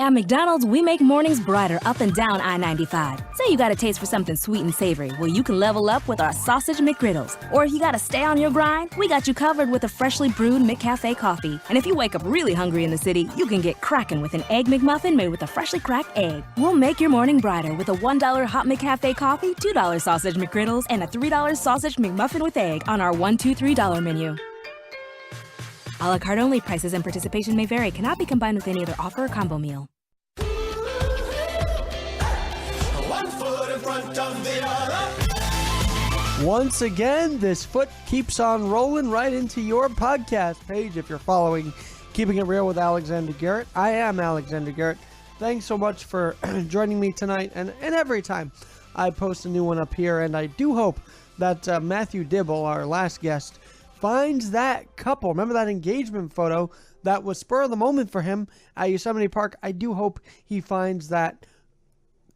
At McDonald's, we make mornings brighter up and down I-95. Say you got a taste for something sweet and savory, well, you can level up with our Sausage McGriddles. Or if you got to stay on your grind, we got you covered with a freshly brewed McCafe coffee. And if you wake up really hungry in the city, you can get cracking with an Egg McMuffin made with a freshly cracked egg. We'll make your morning brighter with a $1 hot McCafe coffee, $2 Sausage McGriddles, and a $3 Sausage McMuffin with egg on our $1, $2, $3 menu. A la carte only. Prices and participation may vary. Cannot be combined with any other offer or combo meal. Once again, this foot keeps on rolling right into your podcast page if you're following Keeping It Real with Alexander Garrett. I am Alexander Garrett. Thanks so much for joining me tonight and every time I post a new one up here. And I do hope that Matthew Dibble, our last guest, finds that couple. Remember that engagement photo that was spur of the moment for him at Yosemite Park? I do hope he finds that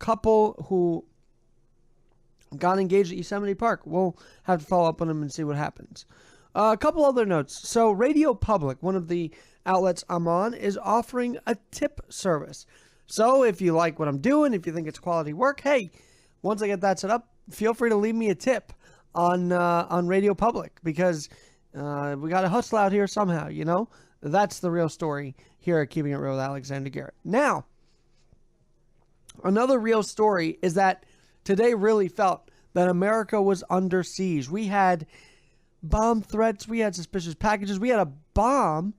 couple who got engaged at Yosemite Park. We'll have to follow up on him and see what happens. A couple other notes. So Radio Public, one of the outlets I'm on, is offering a tip service. So if you like what I'm doing, if you think it's quality work, hey, once I get that set up, feel free to leave me a tip on Radio Public, because we got to hustle out here somehow, you know? That's the real story here at Keeping It Real with Alexander Garrett. Now, another real story is that today really felt that America was under siege. We had bomb threats. We had suspicious packages. We had a bomb,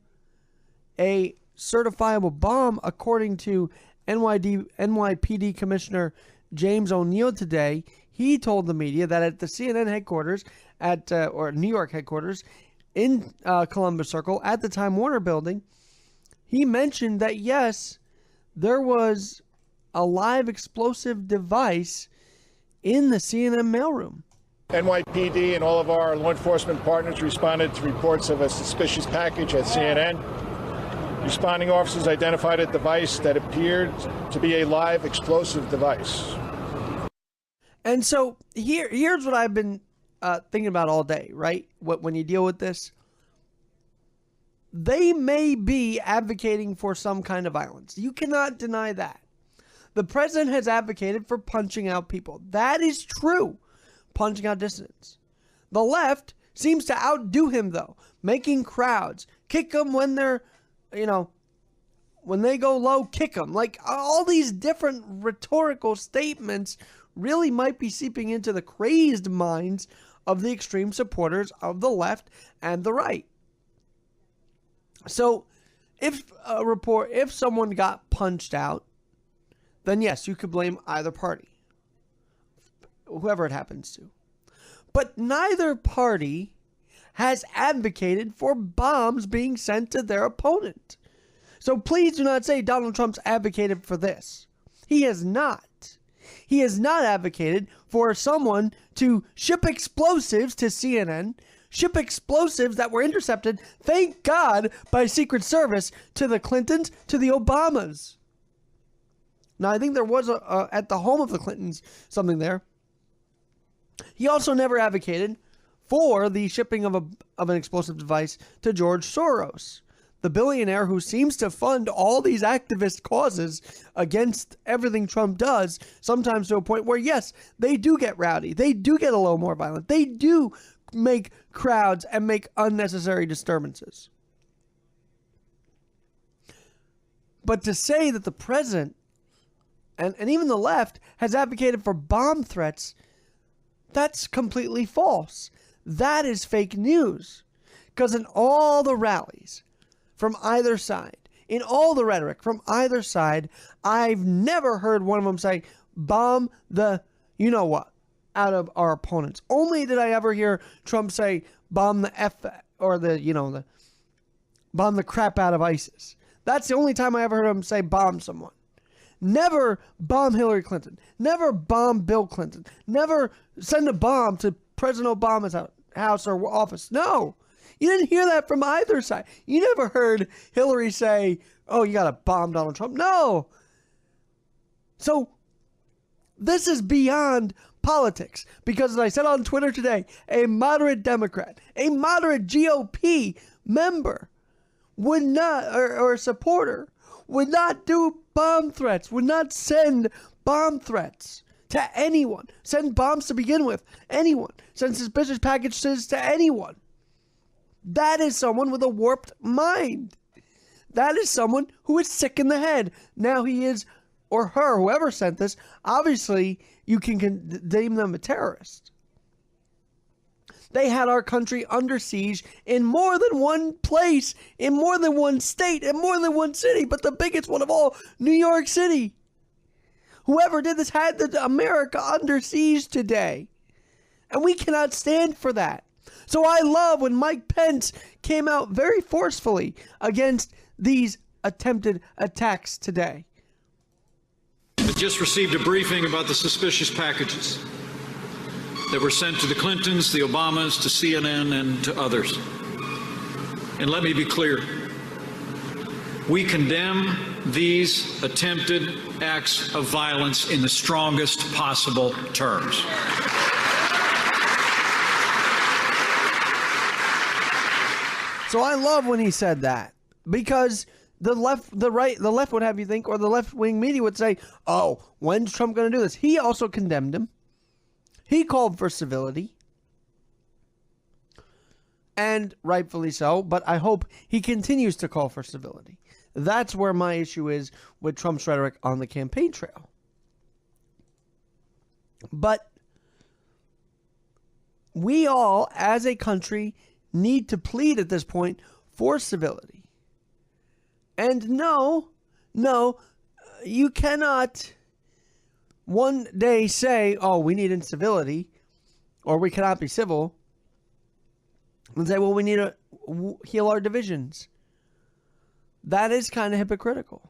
a certifiable bomb, according to NYPD Commissioner James O'Neill today. He told the media that at the CNN headquarters, or New York headquarters, in Columbus Circle, at the Time Warner building, he mentioned that, yes, there was a live explosive device in the CNN mailroom. NYPD and all of our law enforcement partners responded to reports of a suspicious package at CNN. Responding officers identified a device that appeared to be a live explosive device. And so here's what I've been thinking about all day, right? When you deal with this, they may be advocating for some kind of violence. You cannot deny that. The president has advocated for punching out people. That is true. Punching out dissidents. The left seems to outdo him, though, making crowds kick them when they're, when they go low, kick them. Like, all these different rhetorical statements really might be seeping into the crazed minds of the extreme supporters of the left and the right. So if someone got punched out, then yes, you could blame either party, whoever it happens to. But neither party has advocated for bombs being sent to their opponent. So please do not say Donald Trump's advocated for this. He has not. He has not advocated for someone to ship explosives to CNN, ship explosives that were intercepted, thank God, by Secret Service to the Clintons, to the Obamas. Now, I think there was at the home of the Clintons something there. He also never advocated for the shipping of an explosive device to George Soros, the billionaire who seems to fund all these activist causes against everything Trump does, sometimes to a point where, yes, they do get rowdy. They do get a little more violent. They do make crowds and make unnecessary disturbances. But to say that the president and even the left has advocated for bomb threats, that's completely false. That is fake news. Because in all the rallies from either side, in all the rhetoric from either side, I've never heard one of them say, bomb the you-know-what out of our opponents. Only did I ever hear Trump say, bomb the bomb the crap out of ISIS. That's the only time I ever heard him say bomb someone. Never bomb Hillary Clinton. Never bomb Bill Clinton. Never send a bomb to President Obama's house or office. No. You didn't hear that from either side. You never heard Hillary say, oh, you got to bomb Donald Trump. No. So this is beyond politics. Because as I said on Twitter today, a moderate Democrat, a moderate GOP member would not, or a supporter, would not do bomb threats, would not send bomb threats to anyone, send bombs to begin with, anyone, send suspicious packages to anyone. That is someone with a warped mind. That is someone who is sick in the head. Now he is, or her, whoever sent this, obviously you can deem them a terrorist. They had our country under siege in more than one place, in more than one state, in more than one city, but the biggest one of all, New York City. Whoever did this had America under siege today. And we cannot stand for that. So I love when Mike Pence came out very forcefully against these attempted attacks today. I just received a briefing about the suspicious packages that were sent to the Clintons, the Obamas, to CNN, and to others. And let me be clear. We condemn these attempted acts of violence in the strongest possible terms. So I love when he said that, because the left would have you think, or the left-wing media would say, oh, when's Trump going to do this? He also condemned him. He called for civility. And rightfully so, but I hope he continues to call for civility. That's where my issue is with Trump's rhetoric on the campaign trail. But we all, as a country, need to plead at this point for civility. And no, you cannot one day say, oh, we need incivility, or we cannot be civil, and say, well, we need to heal our divisions. That is kind of hypocritical.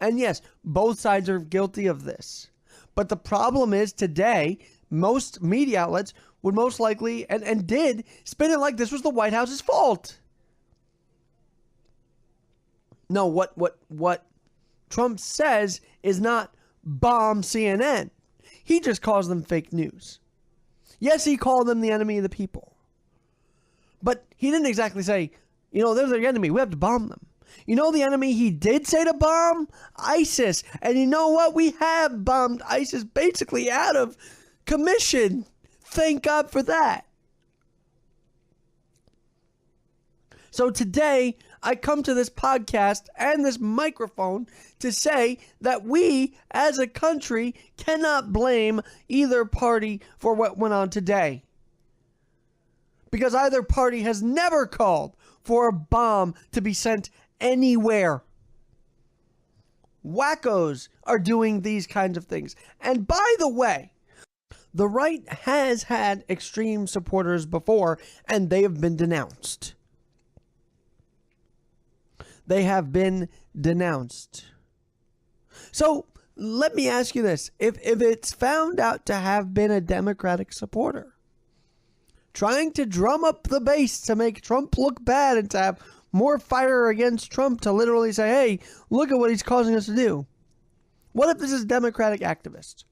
And yes, both sides are guilty of this. But the problem is today, most media outlets would most likely, and did, spin it like this was the White House's fault. No, what Trump says is not bomb CNN. He just calls them fake news. Yes, he called them the enemy of the people. But he didn't exactly say, they're the enemy, we have to bomb them. The enemy he did say to bomb? ISIS. And you know what? We have bombed ISIS basically out of commission. Thank God for that. So today, I come to this podcast and this microphone to say that we, as a country, cannot blame either party for what went on today. Because either party has never called for a bomb to be sent anywhere. Wackos are doing these kinds of things. And by the way, the right has had extreme supporters before, and they have been denounced. They have been denounced. So let me ask you this. If it's found out to have been a Democratic supporter, trying to drum up the base to make Trump look bad and to have more fire against Trump, to literally say, hey, look at what he's causing us to do. What if this is a Democratic activist?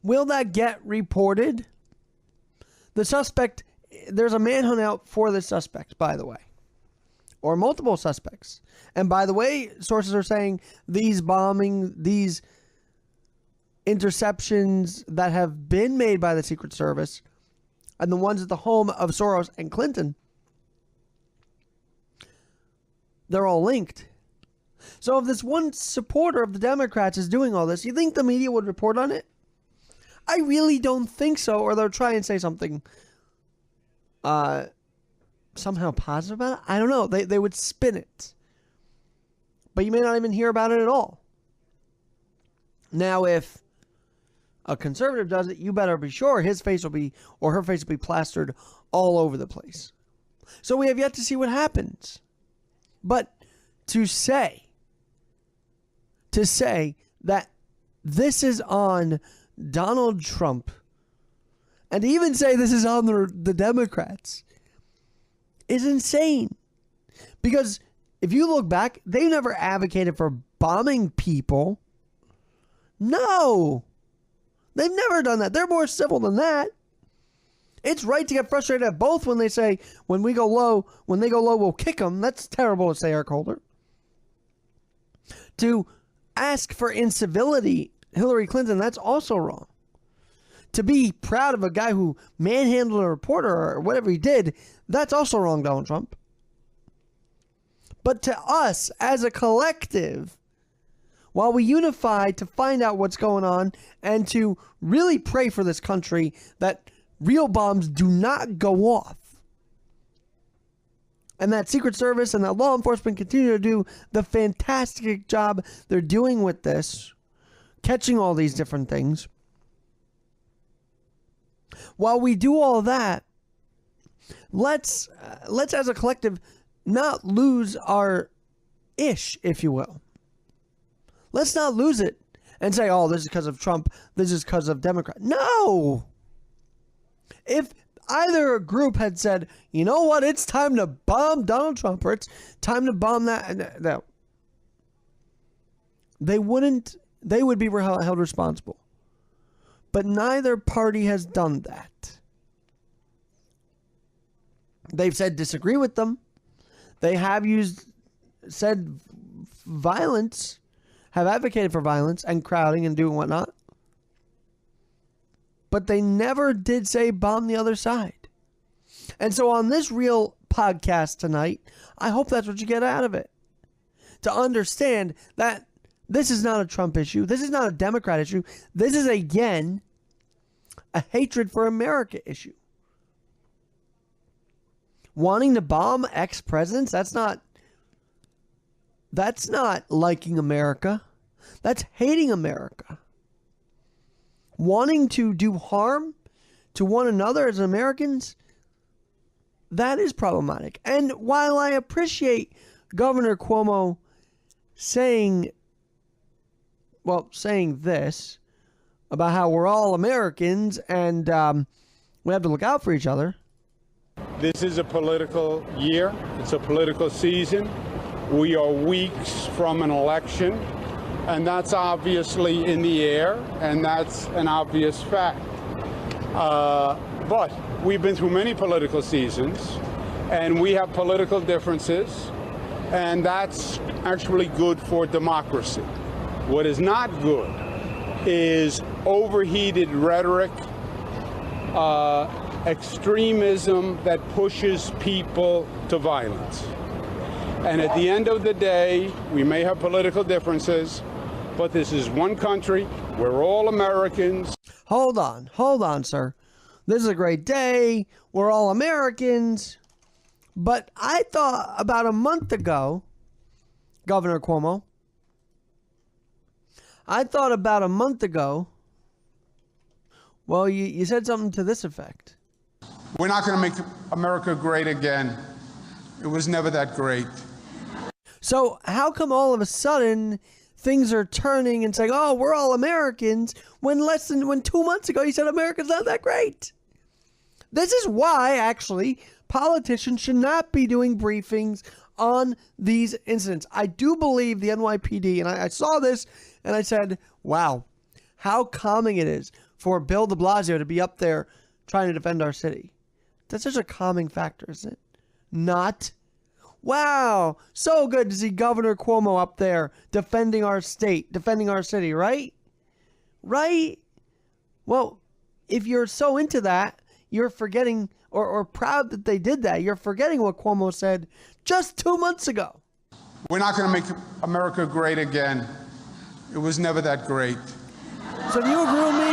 Will that get reported? The suspect, there's a manhunt out for the suspect, by the way. Or multiple suspects. And by the way, sources are saying these interceptions that have been made by the Secret Service and the ones at the home of Soros and Clinton, they're all linked. So if this one supporter of the Democrats is doing all this, you think the media would report on it? I really don't think so, or they'll try and say something somehow positive about it. I don't know. They would spin it. But you may not even hear about it at all. Now, if a conservative does it, you better be sure his face will be, or her face will be plastered all over the place. So we have yet to see what happens. But to say that this is on Donald Trump, and to even say this is on the Democrats, is insane. Because if you look back, they never advocated for bombing people. No. They've never done that. They're more civil than that. It's right to get frustrated at both when they say, when they go low, we'll kick them. That's terrible to say, Eric Holder. To ask for incivility, Hillary Clinton, that's also wrong. To be proud of a guy who manhandled a reporter or whatever he did, that's also wrong, Donald Trump. But to us as a collective, while we unify to find out what's going on and to really pray for this country that real bombs do not go off, and that Secret Service and that law enforcement continue to do the fantastic job they're doing with this, catching all these different things. While we do all that, let's as a collective not lose our ish, if you will. Let's not lose it and say, oh, this is because of Trump, this is because of Democrat. No! If either group had said, you know what, it's time to bomb Donald Trump, or it's time to bomb that, they would be held responsible. But neither party has done that. They've said disagree with them. They have said violence, have advocated for violence and crowding and doing whatnot. But they never did say bomb the other side. And so on this real podcast tonight, I hope that's what you get out of it. To understand that this is not a Trump issue. This is not a Democrat issue. This is, again, a hatred for America issue. Wanting to bomb ex-presidents, that's not liking America. That's hating America. Wanting to do harm to one another as Americans, that is problematic. And while I appreciate Governor Cuomo saying this about how we're all Americans and we have to look out for each other. This is a political year. It's a political season. We are weeks from an election, and that's obviously in the air, and that's an obvious fact. But we've been through many political seasons, and we have political differences, and that's actually good for democracy. What is not good is overheated rhetoric, extremism that pushes people to violence. And at the end of the day, we may have political differences, but this is one country. We're all Americans. Hold on, sir. This is a great day. We're all Americans. But I thought about a month ago, Governor Cuomo, well, you said something to this effect. We're not going to make America great again. It was never that great. So how come all of a sudden things are turning and saying, oh, we're all Americans, when 2 months ago you said America's not that great? This is why, actually, politicians should not be doing briefings on these incidents. I do believe the NYPD, and I saw this and I said, wow, how calming it is for Bill de Blasio to be up there trying to defend our city. That's such a calming factor, isn't it? Not. Wow, so good to see Governor Cuomo up there defending our state, defending our city, right? Right? Well, if you're so into that, you're forgetting, or proud that they did that, you're forgetting what Cuomo said just 2 months ago. We're not going to make America great again. It was never that great. So do you agree with me?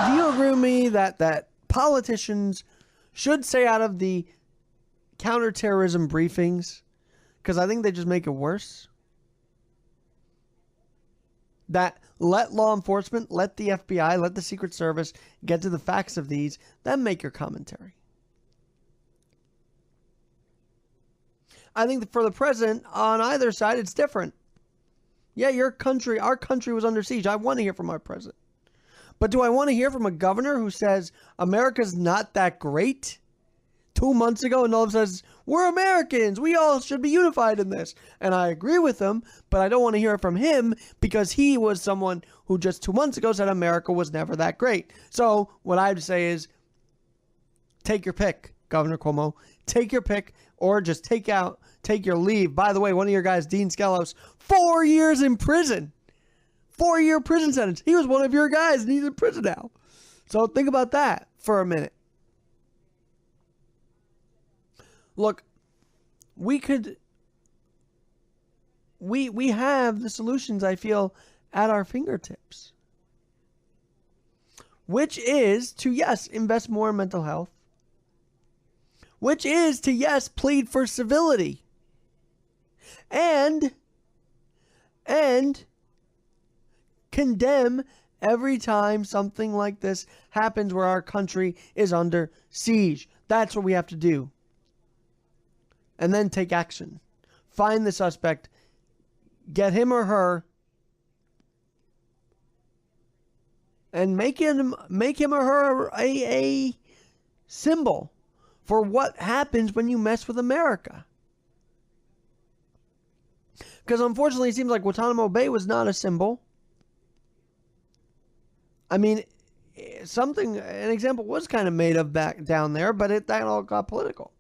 Do you agree with me that politicians should stay out of the counterterrorism briefings? Because I think they just make it worse. That let law enforcement, let the FBI, let the Secret Service get to the facts of these, then make your commentary. I think that for the president, on either side, it's different. Yeah, our country was under siege. I want to hear from our president. But do I want to hear from a governor who says America's not that great 2 months ago and all of a sudden says, we're Americans, we all should be unified in this? And I agree with him, but I don't want to hear it from him because he was someone who just 2 months ago said America was never that great. So what I would say is, Take your pick, Governor Cuomo. Take your pick, or just take your leave. By the way, one of your guys, Dean Skelos, 4 years in prison. 4-year prison sentence. He was one of your guys, and he's in prison now. So think about that for a minute. Look, we have the solutions, I feel, at our fingertips. Which is to, yes, invest more in mental health. Which is to, yes, plead for civility. And condemn every time something like this happens where our country is under siege. That's what we have to do. And then take action. Find the suspect. Get him or her. And make him or her a symbol for what happens when you mess with America. Because unfortunately, it seems like Guantanamo Bay was not a symbol. I mean, an example was kind of made of back down there, but that all got political.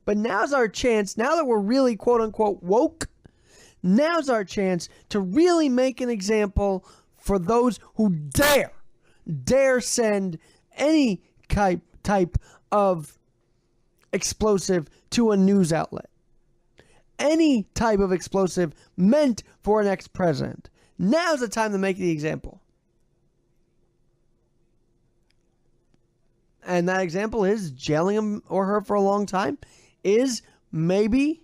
But now's our chance, now that we're really quote unquote woke, now's our chance to really make an example for those who dare send any type of explosive to a news outlet. Any type of explosive meant for an ex-president. Now's the time to make the example. And that example is jailing him or her for a long time, is maybe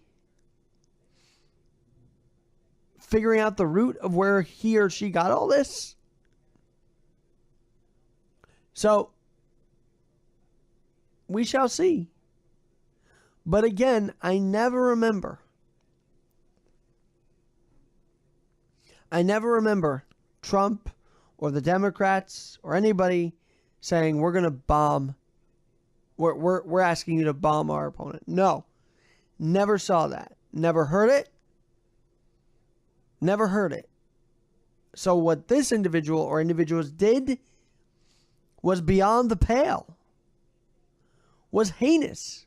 figuring out the root of where he or she got all this. So, we shall see. But again, I never remember Trump or the Democrats or anybody saying we're going to bomb. We're asking you to bomb our opponent. No, never saw that. Never heard it. Never heard it. So what this individual or individuals did was beyond the pale. Was heinous.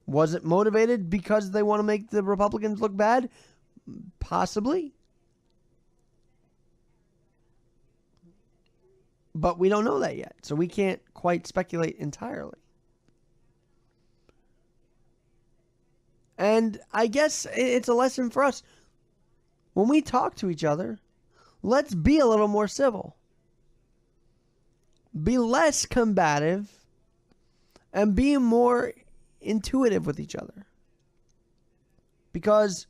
Was it motivated because they want to make the Republicans look bad? Possibly. But we don't know that yet, so we can't quite speculate entirely. And I guess it's a lesson for us. When we talk to each other, let's be a little more civil. Be less combative and be more intuitive with each other. Because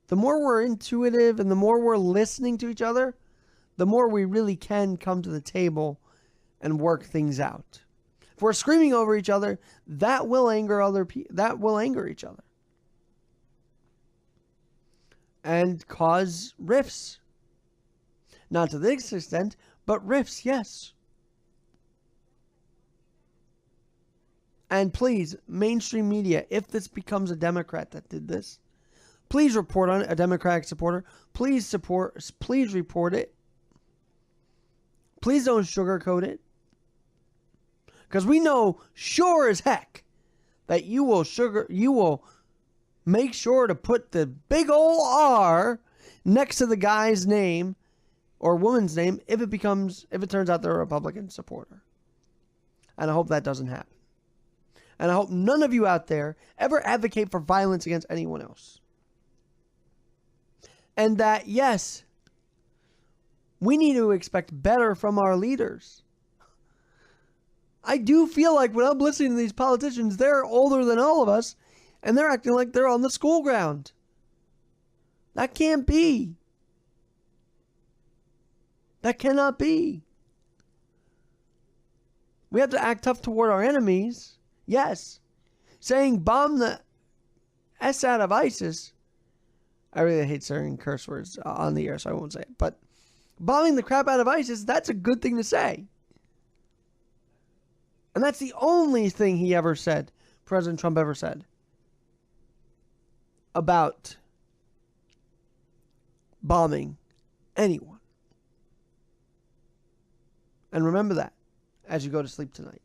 the more we're intuitive and the more we're listening to each other, the more we really can come to the table and work things out. If we're screaming over each other, that will anger other people. That will anger each other. And cause rifts. Not to this extent, but rifts, yes. And please, mainstream media, if this becomes a Democrat that did this, please report on it, a Democratic supporter. Please report it. Please don't sugarcoat it. Because we know sure as heck that you will make sure to put the big ol' R next to the guy's name or woman's name if it turns out they're a Republican supporter. And I hope that doesn't happen. And I hope none of you out there ever advocate for violence against anyone else. And that, yes, we need to expect better from our leaders. I do feel like when I'm listening to these politicians, they're older than all of us, and they're acting like they're on the school ground. That can't be. That cannot be. We have to act tough toward our enemies. Yes. Saying bomb the S out of ISIS. I really hate saying curse words on the air, so I won't say it. But bombing the crap out of ISIS, that's a good thing to say. And that's the only thing he ever said, President Trump ever said, about bombing anyone. And remember that as you go to sleep tonight.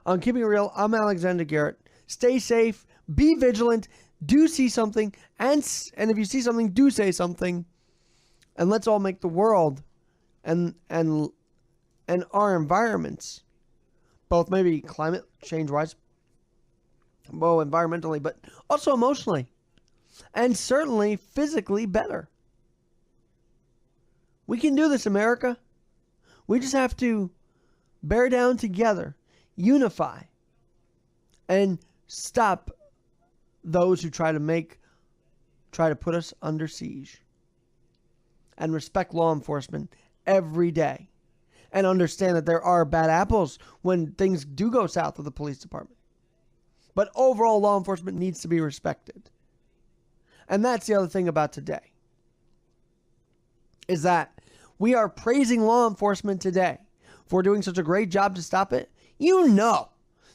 On Keeping It Real, I'm Alexander Garrett. Stay safe, be vigilant, do see something, and if you see something, do say something. And let's all make the world and our environments, both maybe climate change-wise, well, environmentally, but also emotionally, and certainly physically better. We can do this, America. We just have to bear down together, unify, and stop those who try to put us under siege. And respect law enforcement every day. And understand that there are bad apples when things do go south with the police department. But overall, law enforcement needs to be respected. And that's the other thing about today. Is that we are praising law enforcement today for doing such a great job to stop it. You know,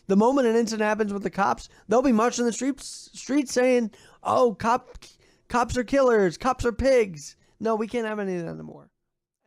the moment an incident happens with the cops, they'll be marching the streets saying, oh, cops are killers, cops are pigs. No, we can't have any of that anymore.